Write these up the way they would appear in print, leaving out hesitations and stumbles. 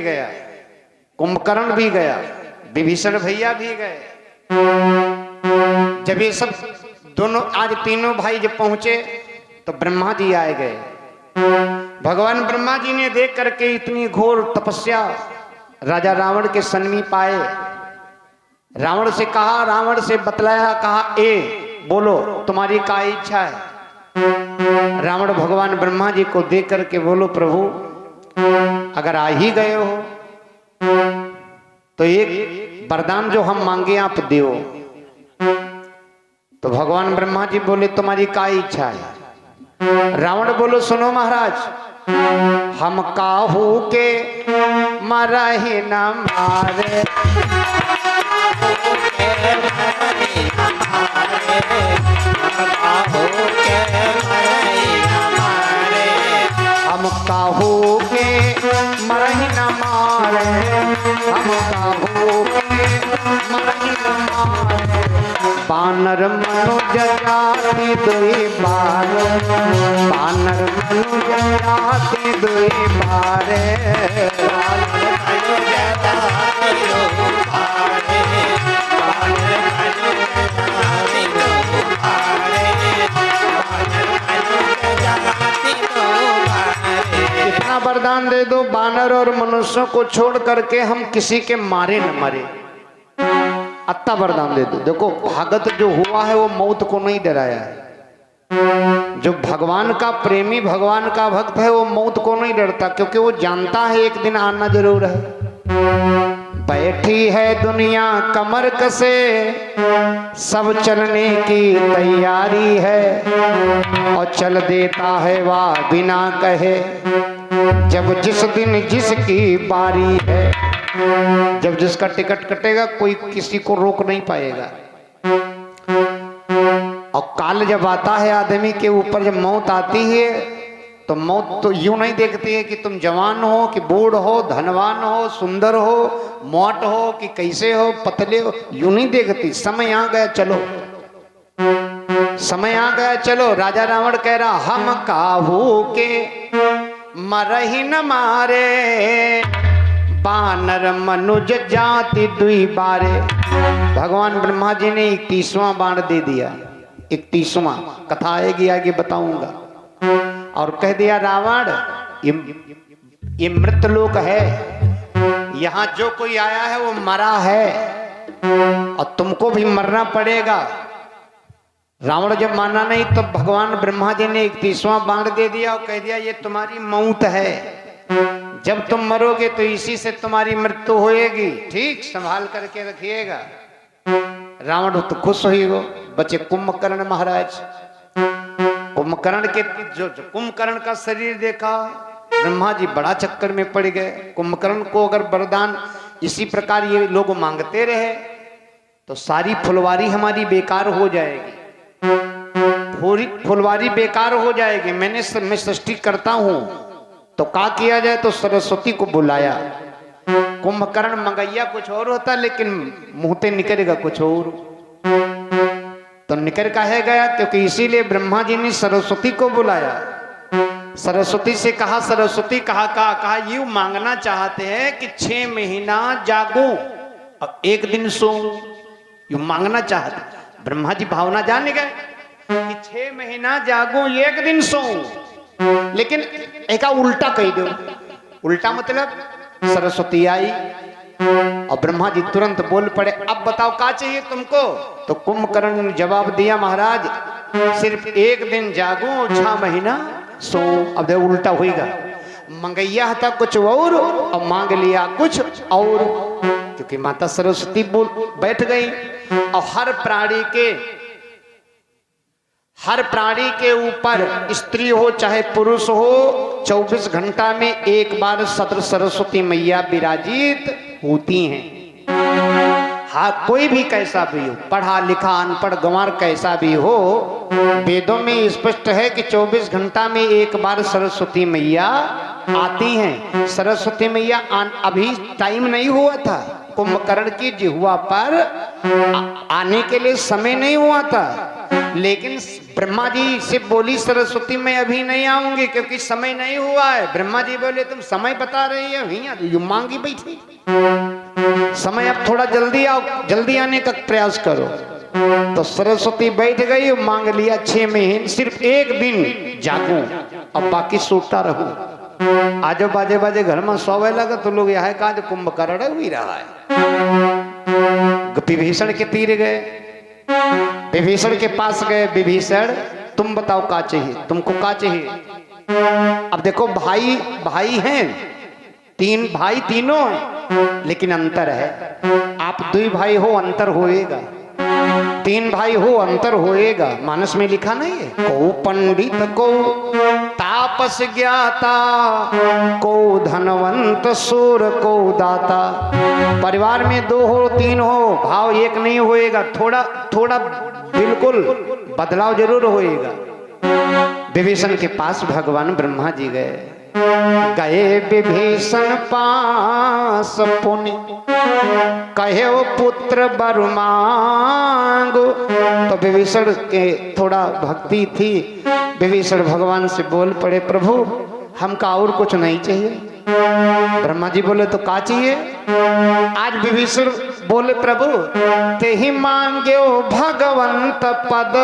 गया, कुंभकर्ण भी गया, विभीषण भैया भी गए। जब ये सब दोनों आज तीनों भाई जब पहुंचे तो ब्रह्मा जी आए गए। भगवान ब्रह्मा जी ने देख करके इतनी घोर तपस्या राजा रावण के सन्मीप आए। रावण से कहा, रावण से बतलाया, कहा ए बोलो तुम्हारी क्या इच्छा है। रावण भगवान ब्रह्मा जी को देख करके बोलो प्रभु अगर आ ही गए हो तो एक वरदान जो हम मांगे आप दो। तो भगवान ब्रह्मा जी बोले तुम्हारी क्या इच्छा है। रावण बोलो सुनो महाराज, हम काहू के मरहि न मारे, हम काहू के मरहि न मारे, हम काहू के मरहि न मारे। बानर मनुज जाति दुई बार, बानर मनुज जाति दुई बारे, बानर मनुज जाति दुई बारे, बानर मनुज जाति दुई बारे, बानर मनुज जाति दुई बारे। इतना वरदान दे दो बानर और मनुष्यों को छोड़ करके हम किसी के मारे न मरे। अत्ता वरदान दे दो। देखो भगत जो हुआ है वो मौत को नहीं डराया है। जो भगवान का प्रेमी भगवान का भक्त है वो मौत को नहीं डरता, क्योंकि वो जानता है एक दिन आना जरूर है। बैठी है दुनिया कमर कसे, सब चलने की तैयारी है, और चल देता है वह बिना कहे, जब जिस दिन जिसकी बारी है। जब जिसका टिकट कटेगा कोई किसी को रोक नहीं पाएगा। और काल जब आता है आदमी के ऊपर, जब मौत आती है तो मौत तो यूं नहीं देखती है कि तुम जवान हो कि बूढ़ हो, धनवान हो, सुंदर हो, मोट हो कि कैसे हो, पतले हो, यूं नहीं देखती। समय आ गया चलो, समय आ गया चलो। राजा रावण कह रहा हम काहू के मरहि न मारे, बानर मनुज जाति दुई बारे। भगवान ब्रह्मा जी ने 31वां बाण दे दिया। 31वां कथा आएगी आगे बताऊंगा। और कह दिया रावण ये मृतलोक है, यहाँ जो कोई आया है वो मरा है और तुमको भी मरना पड़ेगा। रावण जब माना नहीं तो भगवान ब्रह्मा जी ने 31वां बाण दे दिया और कह दिया ये तुम्हारी मौत है, जब तुम मरोगे तो इसी से तुम्हारी मृत्यु होएगी, ठीक संभाल करके रखिएगा। रावण तो खुश हुई हो, बचे कुंभकर्ण महाराज। कुंभकर्ण के जो कुंभकर्ण का शरीर देखा ब्रह्मा जी बड़ा चक्कर में पड़ गए। कुंभकर्ण को अगर वरदान इसी प्रकार ये लोग मांगते रहे तो सारी फुलवारी हमारी बेकार हो जाएगी, पूरी फुलवारी बेकार हो जाएगी। मैं सृष्टि करता हूं तो क्या किया जाए, तो सरस्वती को बुलाया। कुंभकर्ण मंगैया कुछ और होता लेकिन मुंहते निकलेगा कुछ और, तो निकल काहे गया, क्योंकि इसीलिए ब्रह्मा जी ने सरस्वती को बुलाया। सरस्वती से कहा, सरस्वती कहा यूं मांगना चाहते हैं कि 6 महीना जागूं अब 1 दिन सोऊं, यूं मांगना चाहते। ब्रह्मा जी भावना जान गए कि 6 महीना जागूं 1 दिन सोऊं, लेकिन एक उल्टा कह दो। उल्टा मतलब सरस्वती आई और ब्रह्मा जी तुरंत बोल पड़े अब बताओ क्या चाहिए तुमको। तो कुंभकर्ण ने जवाब दिया महाराज सिर्फ 1 दिन जागूं 6 महीना सो। अब देखो उल्टा होगा, मंगैया था कुछ और मांग लिया कुछ और, क्योंकि माता सरस्वती बोल बैठ गई। और हर प्राणी के ऊपर स्त्री हो चाहे पुरुष हो 24 घंटा में एक बार सत्र सरस्वती मैया विराजित होती हैं। हाँ कोई भी कैसा भी हो, पढ़ा लिखा अनपढ़ गंवार कैसा भी हो, वेदों में स्पष्ट है कि 24 घंटा में एक बार सरस्वती मैया आती हैं। सरस्वती मैया अभी टाइम नहीं हुआ था, कुंभकर्ण की जिह्वा पर आने के लिए समय नहीं हुआ था, लेकिन ब्रह्मा जी से बोली सरस्वती मैं अभी नहीं आऊंगी क्योंकि समय नहीं हुआ है। ब्रह्मा जी बोले तुम समय बता रही है, यू मांगी बैठी, समय अब थोड़ा जल्दी आओ, जल्दी आने का प्रयास करो। तो सरस्वती बैठ गई, मांग लिया 6 महीने, सिर्फ 1 दिन जागू और बाकी सोता रहूं। आजो बाजे बाजे घर में सोवे लगा तो लोग यह कहा कुंभकर्ण हुई रहा है। विभीषण के तीर गए, विभीषण के पास गए, विभीषण तुम बताओ क्या चाहिए, तुमको क्या चाहिए। अब देखो भाई भाई हैं, 3 भाई तीनों हैं, लेकिन अंतर है। आप 2 भाई हो अंतर होएगा, 3 भाई हो अंतर होएगा। मानस में लिखा नहीं है, को पंडित को तापस ज्ञाता, को धनवंत सूर को दाता। परिवार में 2 हो 3 हो, भाव एक नहीं होएगा, थोड़ा थोड़ा बिल्कुल बदलाव जरूर होएगा। विभीषण के पास भगवान ब्रह्मा जी गए, विभीषण पास पुनि कहे पुत्र वर मांगो। तो विभीषण के थोड़ा भक्ति थी, विभीषण भगवान से बोल पड़े प्रभु हमका और कुछ नहीं चाहिए। ब्रह्मा जी बोले तो क्या चाहिए। आज विभीषण बोले प्रभु ते ही मांगे भगवंत पद,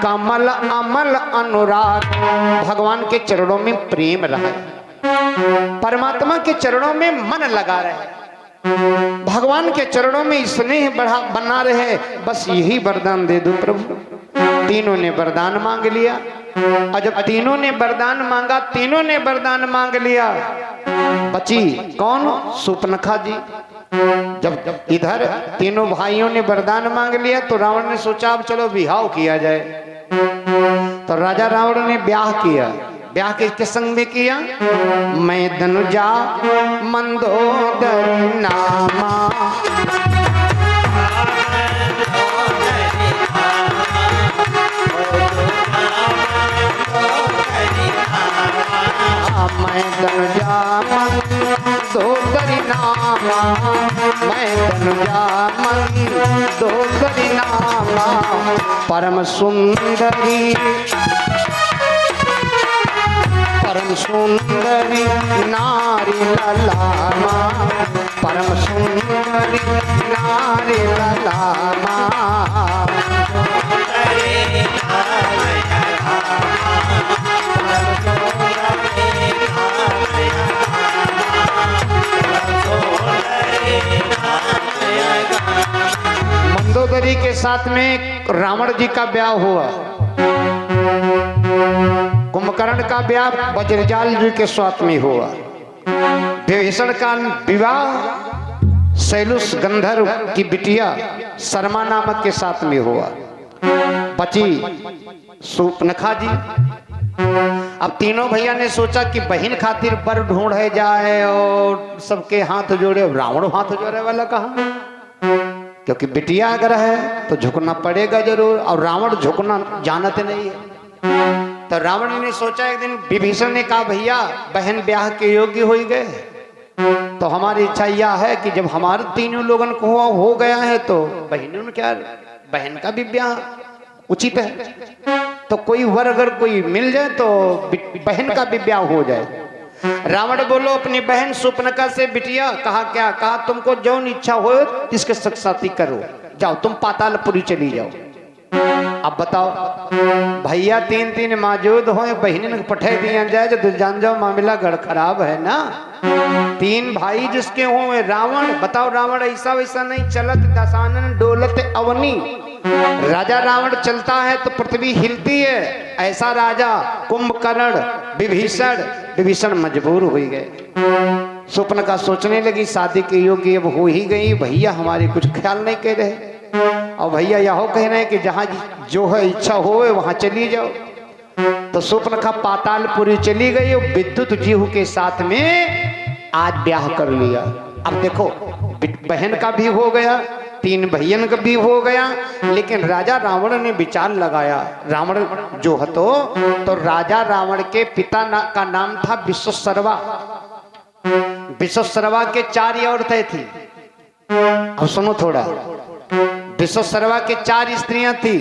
कमल अमल अनुराग। भगवान के चरणों में प्रेम रहा, परमात्मा के चरणों में मन लगा रहे, भगवान के चरणों में स्नेह बढ़ा बना रहे, बस यही वरदान दे दो प्रभु। तीनों ने वरदान मांग लिया, और जब तीनों ने वरदान मांगा, तीनों ने वरदान मांग लिया, बची कौन, शूर्पणखा जी। जब इधर तीनों भाइयों ने वरदान मांग लिया तो रावण ने सोचा अब चलो विवाह किया जाए। तो राजा रावण ने ब्याह किया। ब्याह किसके संग में किया, मैं धनुजा मंदोदरी नामा, मैं धनुजा मंदोदरी नामा, मैं धनुजा मंदोदरी नामा, परम सुंदरी परम सुंदरी नारी ललामा, परम सुंदरी नारी ललामा। मंदोदरी के साथ में रावण जी का ब्याह हुआ, कुंभकर्ण का ब्याह वज्रजाल जी के साथ में हुआ, विभीषण का विवाह शैलुष गंधर्व की बिटिया शर्मा नामक के साथ में हुआ। बची शूर्पणखा जी। अब तीनों भैया ने सोचा कि बहन खातिर वर ढूंढे जाए और सबके हाथ जोड़े। रावण हाथ जोड़े वाला कहा, क्योंकि बिटिया अगर है तो झुकना पड़ेगा जरूर, और रावण झुकना जानते नहीं है। तो रावण ने सोचा, एक दिन विभीषण ने कहा भैया बहन ब्याह के योग्य हो गए, तो हमारी इच्छा यह है कि जब हमारे तीनों लोगन को हो गया है तो बहनों क्या, बहन का भी ब्याह उचित है। तो कोई वर अगर कोई मिल जाए तो बहन का भी ब्याह हो जाए। रावण बोलो अपनी बहन शूर्पणखा से, बिटिया कहा क्या, कहा तुमको जौन इच्छा हो इसके साथी करो, जाओ तुम पातालपुरी चली जाओ। अब बताओ भैया 3 मौजूद हो, बहन पठे दिया जाए तो जान जाओ मामला गड़ खराब है ना। 3 भाई जिसके हो रावण, बताओ रावण ऐसा वैसा नहीं, चलत दशानन डोलत अवनी। राजा रावण चलता है तो पृथ्वी हिलती है, ऐसा राजा कुंभकर्ण विभीषण मजबूर हो गए। शूर्पणखा सोचने लगी शादी के योग्य अब हो ही गई, भैया हमारे कुछ ख्याल नहीं कर रहे, और भैया यह कह रहे हैं कि जहाँ जो है इच्छा हो वहां चली जाओ। तो शूर्पणखा पातालपुरी चली गई और विद्युत जीव के साथ में आज ब्याह कर लिया। अब देखो बहन का भी हो गया, 3 भैयन का भी हो गया, लेकिन राजा रावण ने विचार लगाया। रावण जो हतो तो राजा रावण के पिता का नाम था विश्वसर्वा। विश्वसर्वा के 4 औरतें थी। अब सुनो थोड़ा, विश्वसर्वा के 4 स्त्रियां थी।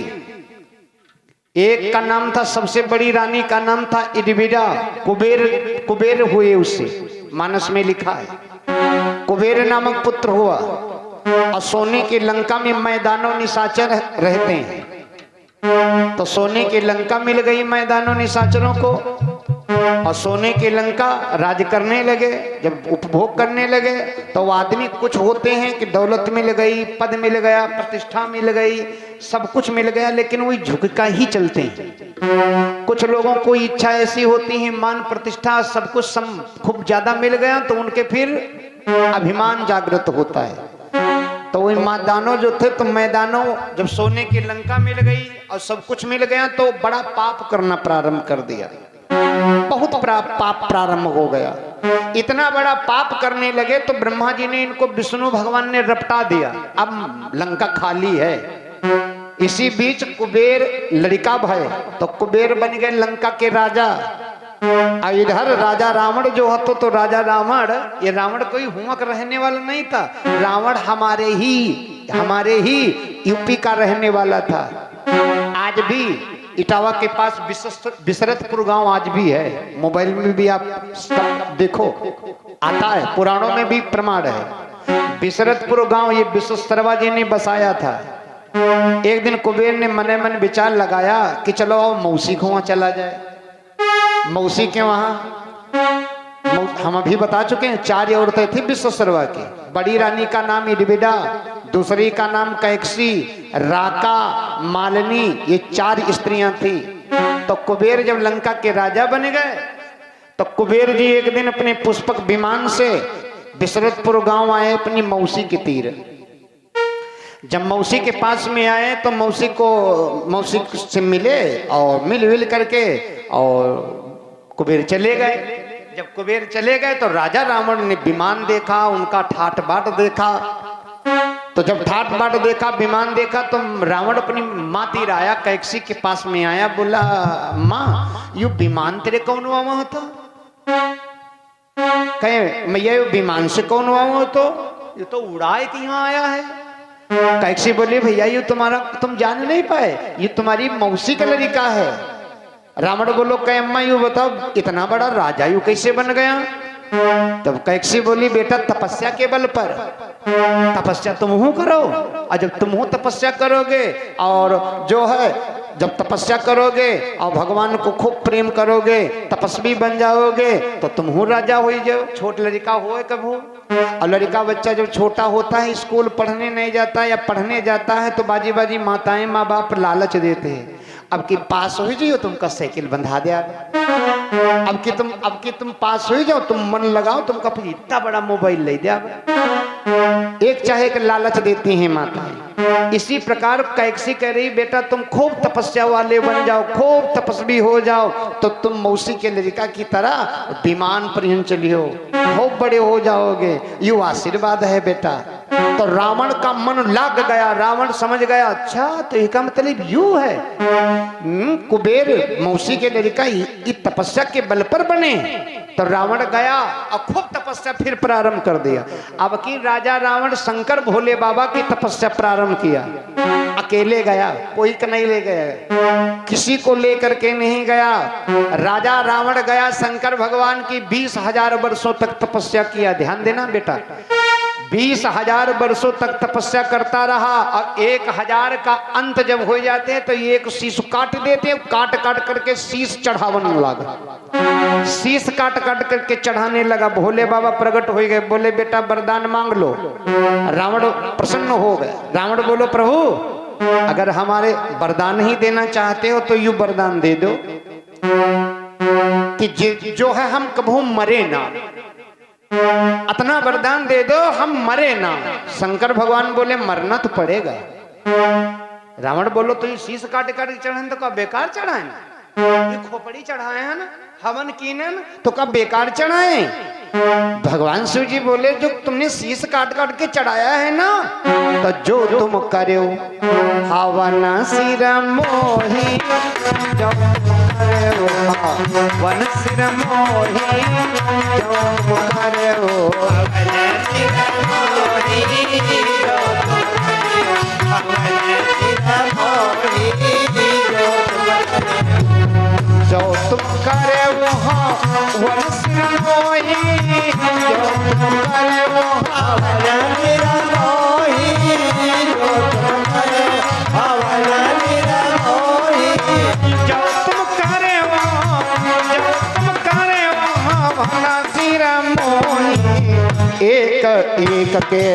एक का नाम था, सबसे बड़ी रानी का नाम था इडविडा। कुबेर हुए उससे, मानस में लिखा है। कुबेर नामक पुत्र हुआ और सोने की लंका में मैदानों निशाचर रहते हैं। तो सोने की लंका मिल गई मैदानों निशाचरों को और सोने की लंका राज करने लगे। जब उपभोग करने लगे तो वो आदमी कुछ होते हैं कि दौलत मिल गई, पद मिल गया, प्रतिष्ठा मिल गई, सब कुछ मिल गया, लेकिन वही झुकका ही चलते हैं। कुछ लोगों को इच्छा ऐसी होती है, मान प्रतिष्ठा सब कुछ खूब ज्यादा मिल गया तो उनके फिर अभिमान जागृत होता है। तो वही मैदानों जो थे, तो मैदानों जब सोने की लंका मिल गई और सब कुछ मिल गया तो बड़ा पाप करना प्रारंभ कर दिया। बहुत पाप प्रारंभ हो गया। इतना बड़ा पाप करने लगे तो ब्रह्मा जी ने इनको विष्णु भगवान ने रपटा दिया। अब लंका खाली है। इसी बीच कुबेर लड़का भय, तो कुबेर बन गए लंका के राजा। और इधर राजा रावण जो हतो, तो राजा रावण, ये रावण कोई हुमक रहने वाला नहीं था। रावण हमारे ही यूपी का रहने वाला था। आज भी इटावा के पास बिसरतपुर गांव आज भी है। मोबाइल में भी आप देखो, आता है, पुराणों में भी प्रमाण है। बिसरतपुर गांव ये विश्वेश्वरवा जी ने बसाया था। एक दिन कुबेर ने मने मन विचार लगाया कि चलो मौसी को वहां चला जाए। मौसी के वहां हम अभी बता चुके हैं, 4 औरतें थी विश्वेश्वरवा की। बड़ी रानी का नाम इडविडा, दूसरी का नाम कैक्सी, राका, मालिनी, ये 4 स्त्रियां थी। तो कुबेर जब लंका के राजा बन गए तो कुबेर जी एक दिन अपने पुष्पक विमान से बिसरतपुर गांव आए अपनी मौसी के तीर। जब मौसी के पास में आए तो मौसी से मिले और मिल करके और कुबेर चले गए। जब कुबेर चले गए तो राजा रावण ने विमान देखा, उनका ठाट बाट देखा। तो जब ठाट बाट देखा, विमान देखा, तो रावण अपनी माँ तीर आया, कैक्सी के पास में आया, बोला माँ यू विमान तेरे कौन हुआ होता? कहे मैया यू विमान से कौन हुआ हो? तो ये तो उड़ाए कि यहाँ आया है। कैक्सी बोली भैया ये तुम जान नहीं पाए, ये तुम्हारी मौसी का लड़का है। रावण बोलो कहे अम्मा यू बताओ इतना बड़ा राजा यू कैसे बन गया? तब कैक्सी बोली बेटा तपस्या के बल पर, तपस्या तुम करो, और जब तुम तपस्या करोगे और जो है जब तपस्या करोगे और भगवान को खूब प्रेम करोगे, तपस्वी बन जाओगे तो तुम राजा हो जाओ। छोट लड़का हो कब हो, और लड़का बच्चा जब छोटा होता है स्कूल पढ़ने नहीं जाता या पढ़ने जाता है तो बाजी बाजी माताएं माँ बाप लालच देते हैं, अब की पास हो जाओ तुमका साइकिल बंधा दिया, अब की तुम पास हो जाओ, तुम मन लगाओ तुमका फिर इतना बड़ा मोबाइल ले दिया। एक चाहे के लालच देती हैं माताएं। इसी प्रकार कैक्सी कह रही बेटा तुम खूब तपस्या वाले बन जाओ, खूब तपस्वी हो जाओ तो तुम मौसी के लड़का की तरह विमान पर चलियो, खूब बड़े हो जाओगे, यू आशीर्वाद है बेटा। तो रावण का मन लग गया, रावण समझ गया अच्छा तो इसका मतलब यू है कुबेर मौसी के लड़का तपस्या के बल पर बने। तो रावण गया और खूब तपस्या फिर प्रारंभ कर दिया। अब की राजा रावण शंकर भोले बाबा की तपस्या प्रारंभ किया। अकेले गया, कोई का नहीं ले गया, किसी को लेकर के नहीं गया। राजा रावण गया शंकर भगवान की 20,000 वर्षों तक तपस्या किया। ध्यान देना बेटा, 20,000 वर्षों तक तपस्या करता रहा और 1,000 का अंत जब हो जाते हैं तो एक शीश काट देते हैं, काट काट करके शीश चढ़ावन लगा, शीश काट काट करके चढ़ाने लगा। भोले बाबा प्रकट हो गए, बोले बेटा वरदान मांग लो। रावण प्रसन्न हो गए। रावण बोलो प्रभु अगर हमारे वरदान ही देना चाहते हो तो यू वरदान दे दो कि जो है हम कभू मरे ना, इतना वरदान दे दो हम मरे ना। शंकर भगवान बोले मरना तो पड़ेगा। रावण बोलो तो ये शीश काट काट चढ़ाए तो का बेकार चढ़ाए ना, ये खोपड़ी चढ़ाए हैं ना, हवन कीने ना तो का बेकार चढ़ाए। भगवान शिव जी बोले जो तुमने शीश काट काट के चढ़ाया है ना तो जो तुम करो हवन सिर मोही, जो वन सिर मोही जो करो वर सिर मोही जो तुम करे वो हवन निर्मोही जो तुम करे हवन निर्मोही जो तुम करे वो हवन सिर मोही एक एक के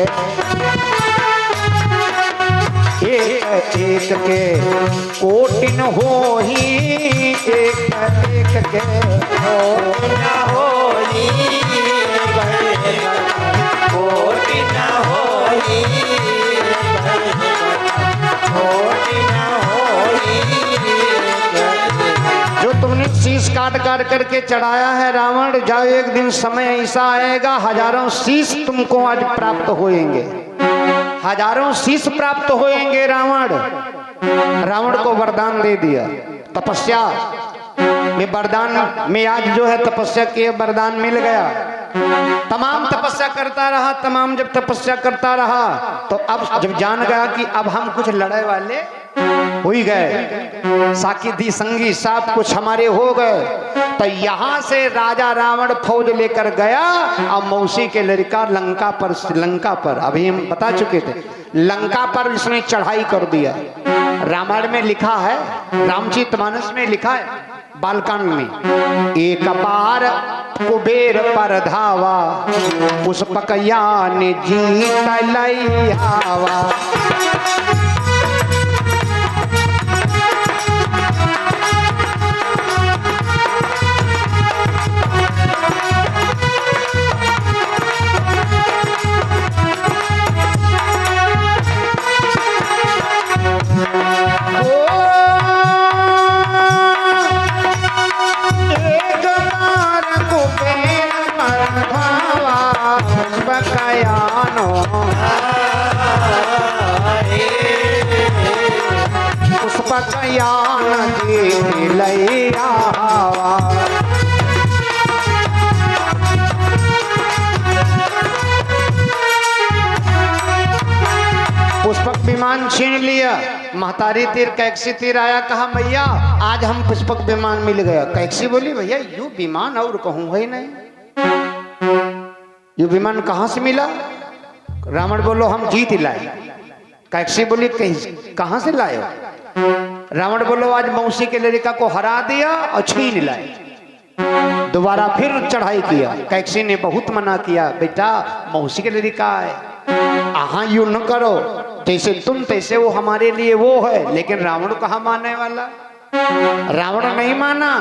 कोटिन होही एक के कोटिन होही कोटिन होही कोटिन होही जो तुमने शीश काट काट करके चढ़ाया है रावण, जाओ एक दिन समय ऐसा आएगा हजारों शीश तुमको आज प्राप्त होएंगे, हजारों शीश प्राप्त होएंगे। रावण को वरदान दे दिया तपस्या में, वरदान में आज जो है तपस्या के वरदान मिल गया। तमाम तपस्या करता रहा, तमाम जब तपस्या करता रहा तो अब जब जान गया कि अब हम कुछ लड़ाई वाले हो ही गए, साकी दी संगी सब कुछ हमारे हो गए, तो यहाँ से राजा रावण फौज लेकर गया और मौसी के लड़का लंका पर अभी हम बता चुके थे, लंका पर इसने चढ़ाई कर दिया। रामायण में लिखा है, रामचरितमानस में लिखा है, बालकांड में, एक बार कुबेर पर धावा पुष्पक यान जीत लइहावा। पुष्पकयान जीत लइहावा। पुष्पक विमान छीन लिया, महतारी तीर कैक्सी तीर आया, कहा मैया आज हम पुष्पक विमान मिल गया। कैक्सी बोली भैया यू विमान और कहूँ है नहीं, यू विमान कहाँ से मिला? रावण बोलो हम जीत लाए। कैक्सी बोली कहाँ से लाए? रावण बोलो आज मौसी के लड़का को हरा दिया और छीन लाए। दोबारा फिर चढ़ाई किया, कैक्सी ने बहुत मना किया, बेटा मौसी के लड़का है, आहा यू न करो, जैसे तुम तैसे वो हमारे लिए वो है। लेकिन रावण कहाँ मानने वाला, रावण नहीं माना।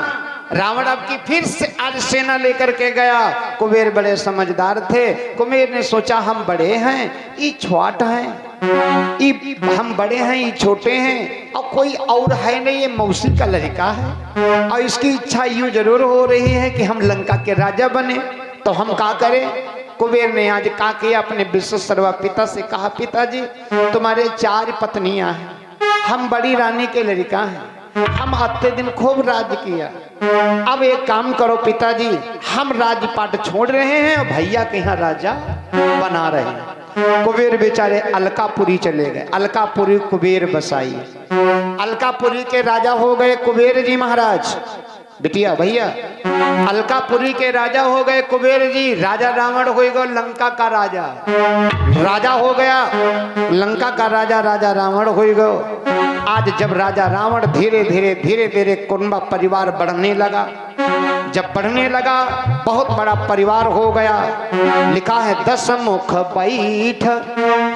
रावण अब की फिर से आज सेना लेकर के गया। कुबेर बड़े समझदार थे, कुबेर ने सोचा हम बड़े हैं ये छोट हैं, हम बड़े हैं ये छोटे हैं, और कोई और है नहीं, ये मौसी का लड़का है और इसकी इच्छा यूं जरूर हो रही है कि हम लंका के राजा बने, तो हम क्या करें। कुबेर ने आज क्या किया, अपने विश्वसर्वा पिता से कहा पिताजी तुम्हारे 4 पत्नियां हैं, हम बड़ी रानी के लड़का हैं, हम आते दिन खूब राज किया, अब एक काम करो पिताजी हम राजपाट छोड़ रहे हैं और भैया के यहाँ राजा बना रहे हैं। कुबेर बेचारे अलकापुरी चले गए, अलकापुरी कुबेर बसाई, अलकापुरी के राजा हो गए कुबेर जी महाराज। बिटिया भैया अलकापुरी के राजा हो गए कुबेर जी, राजा रावण हो गया लंका का राजा, राजा हो गया लंका का राजा, राजा रावण हो गया। आज जब राजा रावण धीरे धीरे कुटुंब परिवार बढ़ने लगा, जब बढ़ने लगा बहुत बड़ा परिवार हो गया। लिखा है 10 मुख बैठ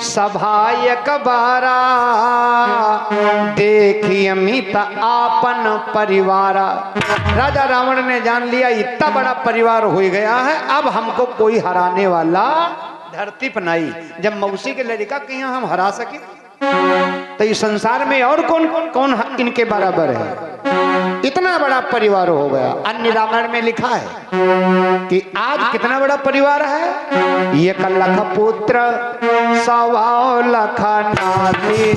सभायक बारा, देखी अमित आपन परिवारा। राजा रावण ने जान लिया इतना बड़ा परिवार हो गया है, अब हमको कोई हराने वाला धरती पर नहीं। जब मौसी के लड़का के यहाँ हम हरा सके तो इस संसार में और कौन इनके बराबर है। इतना बड़ा परिवार हो गया। अन्य रामायण में लिखा है कि आज कितना बड़ा परिवार है, 1 लाख पुत्र 1.25 लाख नाती,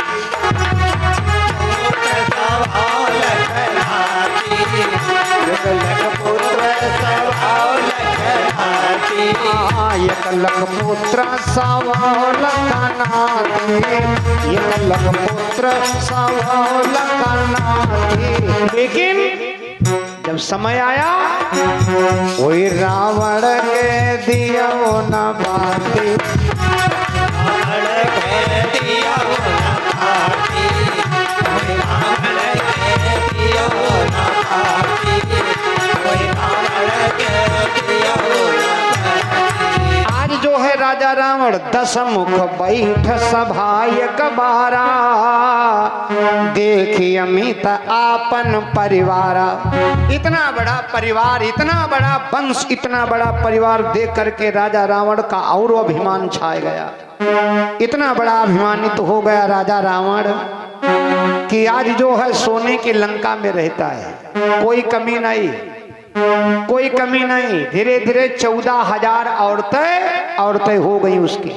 1 लाख पुत्र 1.25 लाख नाती, 1 लाख पुत्र 1.25 लाख नाती। लेकिन जब समय आया वही रावण के दिया न बाती, आज जो है राजा रावण 10 मुख बैठ सभायक बारा, देखी अमित आपन परिवारा। इतना बड़ा परिवार, इतना बड़ा वंश, इतना बड़ा परिवार देख करके राजा रावण का और अभिमान छाए गया। इतना बड़ा अभिमानित हो गया राजा रावण कि आज जो है सोने की लंका में रहता है, कोई कमी नहीं, कोई कमी नहीं। धीरे धीरे 14,000 औरतें हो गई उसकी,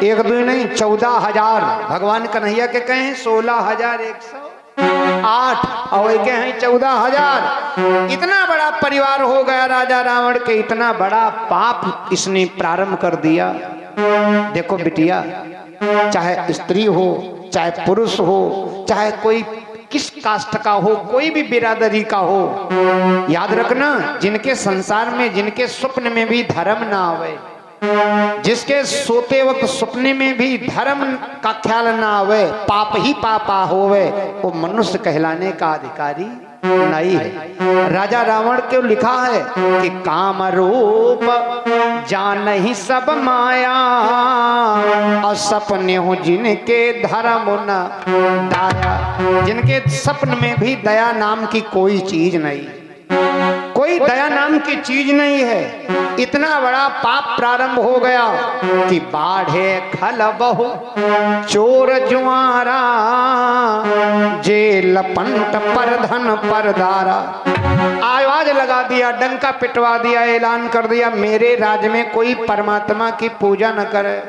एक दो नहीं 14,000। भगवान कन्हैया के कहें 16,108 और के हैं 14,000। इतना बड़ा परिवार हो गया राजा रावण के, इतना बड़ा पाप इसने प्रारंभ कर दिया। देखो बिटिया, चाहे स्त्री हो, चाहे पुरुष हो, चाहे कोई किस कास्ट का हो, कोई भी बिरादरी का हो, याद रखना जिनके संसार में, जिनके स्वप्न में भी धर्म ना आवे, जिसके सोते वक्त सपने में भी धर्म का ख्याल ना आवे, पाप ही पापा होवे, वो मनुष्य कहलाने का अधिकारी नहीं है। राजा रावण क्यों लिखा है कि काम रूप जान ही सब माया, और सपने हो जिनके धर्म न दाया। जिनके सपन में भी दया नाम की कोई चीज नहीं, कोई दया नाम की चीज नहीं है। इतना बड़ा पाप प्रारंभ हो गया कि बाढ़े खल बहु चोर जुआरा, जेल पंट पर धन पर दारा। आवाज लगा दिया, डंका पिटवा दिया, ऐलान कर दिया मेरे राज्य में कोई परमात्मा की पूजा न करे।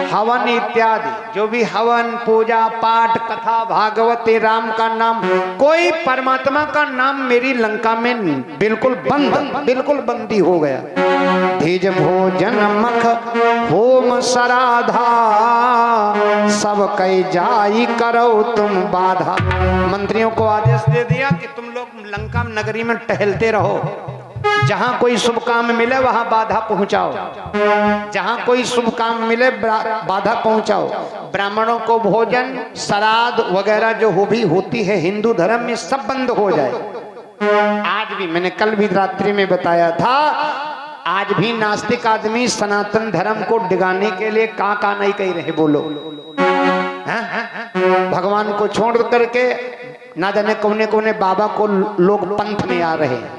हवन इत्यादि जो भी हवन, पूजा पाठ, कथा, भागवती, राम का नाम, कोई परमात्मा का नाम मेरी लंका में बिल्कुल बंद, बिल्कुल बंदी हो गया। धीज भोजन मख होम सराधा, सब कई जाई करो तुम बाधा। मंत्रियों को आदेश दे दिया कि तुम लोग लंका नगरी में टहलते रहो, जहां कोई शुभ काम मिले वहां बाधा पहुंचाओ, जहां कोई शुभ काम मिले बाधा पहुंचाओ। ब्राह्मणों को भोजन, श्राद्ध वगैरह जो हो भी होती है हिंदू धर्म में, सब बंद हो जाए। आज भी मैंने कल भी रात्रि में बताया था, आज भी नास्तिक आदमी सनातन धर्म को डिगाने के लिए का नहीं कह रहे, बोलो। भगवान को छोड़ करके ना जाने कौने कौने बाबा को लोग पंथ में आ रहे हैं,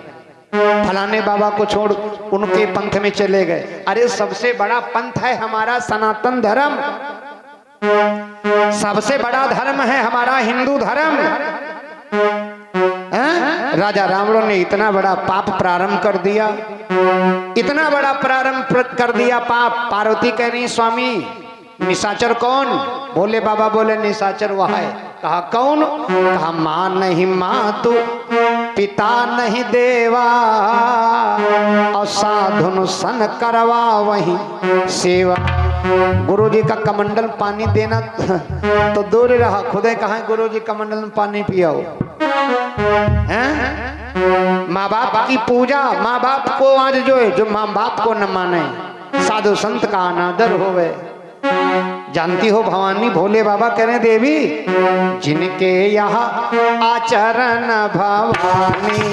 फलाने बाबा को छोड़ उनके पंथ में चले गए। अरे सबसे बड़ा पंथ है हमारा सनातन धर्म, सबसे बड़ा धर्म है हमारा हिंदू धर्म। राजा रावण ने इतना बड़ा पाप प्रारंभ कर दिया, इतना बड़ा प्रारंभ कर दिया पाप। पार्वती कह रही स्वामी निशाचर कौन? बोले बाबा बोले निशाचर वह है। कहा कौन? कहा माँ नहीं माँ तू, पिता नहीं देवा, और साधुन सन करवा वही सेवा। गुरु जी का कमंडल पानी देना तो दूर रहा, खुदे कहा गुरु जी कमंडल में पानी पियाओ। माँ बाप की पूजा, माँ बाप को आज जो माँ बाप को न माने, साधु संत का अनादर होवे। जानती हो भवानी, भोले बाबा कह रहे देवी जिनके यहाँ आचरण भवानी,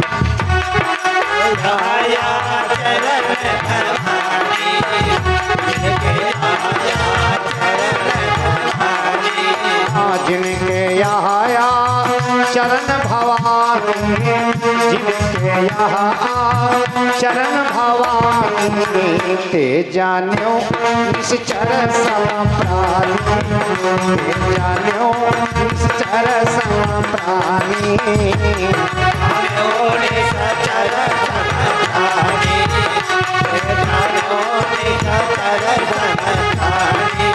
जिनके यहाँ चरण भवानी, जिनके यहाँ चरण भवानी, ते जान्यो निश्चर समप्राणी, ते जान्यो निश्चर समप्राणी, जान्यो निश्चर समप्राणी, ते जान्यो निश्चर समप्राणी,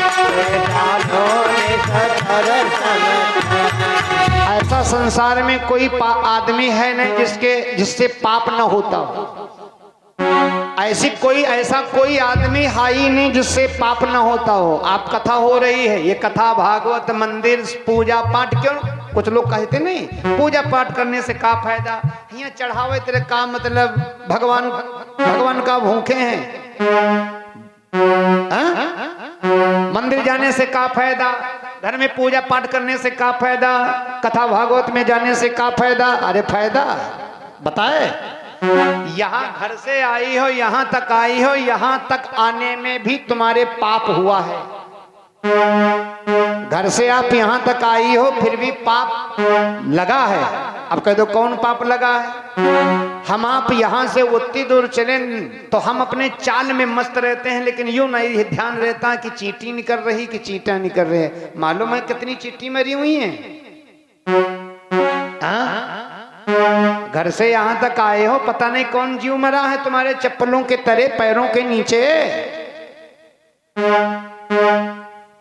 ते जान्यो निश्चर समप्राणी। ऐसा संसार में कोई आदमी है नहीं जिससे पाप न होता हो। ऐसा कोई आदमी है ही नहीं जिससे पाप न होता हो। आप कथा हो रही है, ये कथा भागवत मंदिर पूजा पाठ क्यों कुछ लोग कहते नहीं पूजा पाठ करने से का फायदा, यहाँ चढ़ावे तेरे का मतलब भगवान का भूखे हैं, मंदिर जाने से का फायदा, घर में पूजा पाठ करने से का फायदा, कथा भागवत में जाने से का फायदा। अरे फायदा बताए, यहाँ घर से आई हो, यहाँ तक आई हो, यहाँ तक आने में भी तुम्हारे पाप हुआ है। घर से आप यहाँ तक आई हो फिर भी पाप लगा है। अब कह दो कौन पाप लगा है? हम आप यहाँ से उतनी दूर चले तो हम अपने चाल में मस्त रहते हैं, लेकिन यूं नहीं ध्यान रहता कि चींटी निकल रही कि चींटा निकल रहे। मालूम है कितनी चींटी मरी हुई है? घर से यहाँ तक आए हो, पता नहीं कौन जीव मरा है तुम्हारे चप्पलों के तले पैरों के नीचे।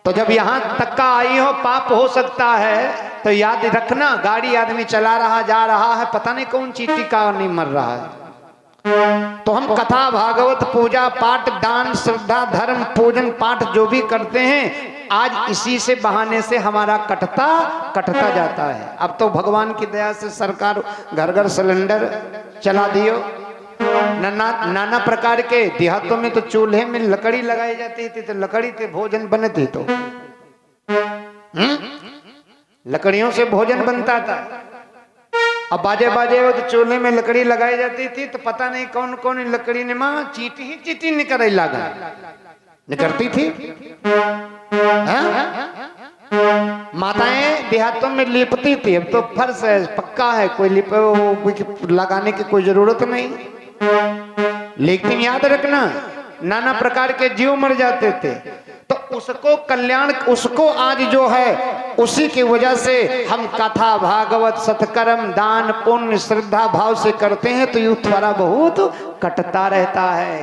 तो जब यहाँ तक का आई हो पाप हो सकता है, तो याद रखना गाड़ी आदमी चला रहा जा रहा है, पता नहीं कौन चींटी का नहीं मर रहा है। तो हम कथा भागवत पूजा पाठ दान श्रद्धा धर्म पूजन पाठ जो भी करते हैं, आज इसी से बहाने से हमारा कटता जाता है। अब तो भगवान की दया से सरकार घर घर सिलेंडर चला दियो, नाना प्रकार के देहातों में तो चूल्हे में लकड़ी लगाई जाती थी, तो लकड़ी से भोजन बनती, तो लकड़ियों से भोजन बनता था। अब बाजे वो तो चूल्हे में लकड़ी लगाई जाती थी, तो पता नहीं कौन कौन लकड़ी ने माँ चींटी निकल लगा निकलती थी। माताएं देहातों में लिपती थी, अब तो फर्श है पक्का है, कोई लगाने की कोई जरूरत नहीं। लेकिन याद रखना नाना प्रकार के जीव मर जाते थे, तो उसको कल्याण उसको आज जो है उसी की वजह से हम कथा भागवत सत्कर्म दान पुण्य श्रद्धा भाव से करते हैं, तो ये थोड़ा बहुत कटता रहता है।